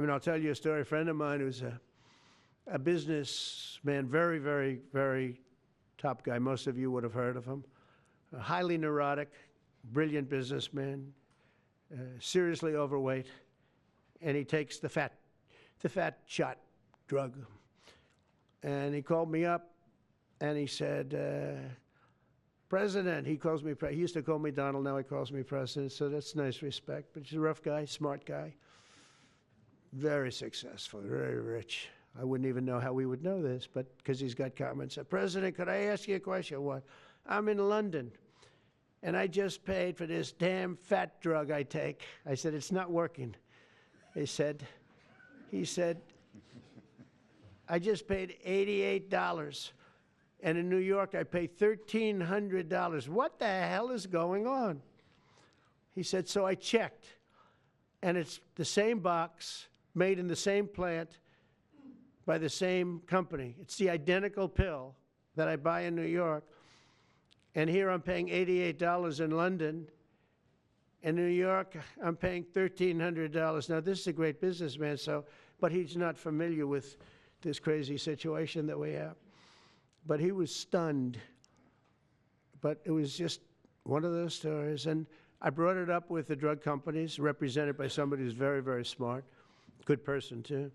mean, I'll tell you a story. A friend of mine who's a businessman, very, very, very top guy. Most of you would have heard of him. A highly neurotic, brilliant businessman, seriously overweight, and he takes the fat shot drug. And he called me up, and he said, President, he calls me, he used to call me Donald, now he calls me President, so that's nice respect. But he's a rough guy, smart guy, very successful, very rich. I wouldn't even know how we would know this, but because he's got comments. President, could I ask you a question? What? I'm in London, and I just paid for this damn fat drug I take. I said, it's not working. He said, I just paid $88. And in New York, I pay $1,300. What the hell is going on? He said, so I checked, and it's the same box, made in the same plant, by the same company. It's the identical pill that I buy in New York. And here I'm paying $88 in London. In New York, I'm paying $1,300. Now, this is a great businessman, but he's not familiar with this crazy situation that we have. But he was stunned. But it was just one of those stories. And I brought it up with the drug companies, represented by somebody who's very, very smart, good person too.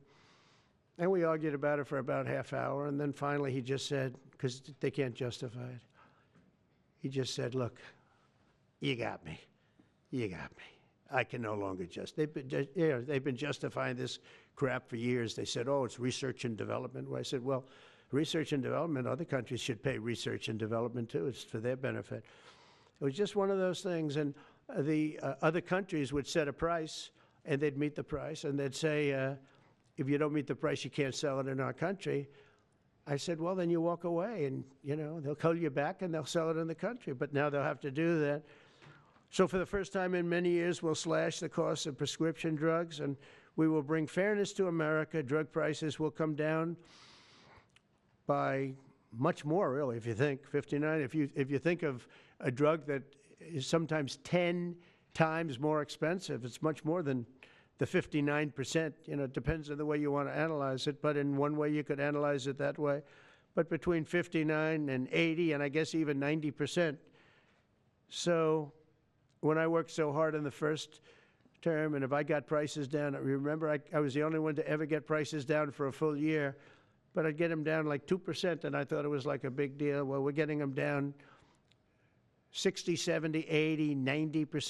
And we argued about it for about half hour. And then finally he just said, because they can't justify it, he just said, look, you got me. You got me. I can no longer they've been justifying this crap for years. They said, oh, it's research and development. Well, I said, well, research and development, other countries should pay research and development too. It's for their benefit. It was just one of those things. And the other countries would set a price, and they'd meet the price, and they'd say, if you don't meet the price, you can't sell it in our country. I said, well, then you walk away, and they'll call you back, and they'll sell it in the country. But now they'll have to do that. So for the first time in many years, we'll slash the cost of prescription drugs, and we will bring fairness to America. Drug prices will come down by much more, really, if you think 59. If you think of a drug that is sometimes 10 times more expensive, it's much more than the 59%. It depends on the way you want to analyze it, but in one way you could analyze it that way. But between 59 and 80, and I guess even 90%. So when I worked so hard in the first term, and if I got prices down, remember I was the only one to ever get prices down for a full year, but I'd get them down like 2%, and I thought it was like a big deal. Well, we're getting them down 60, 70, 80, 90%.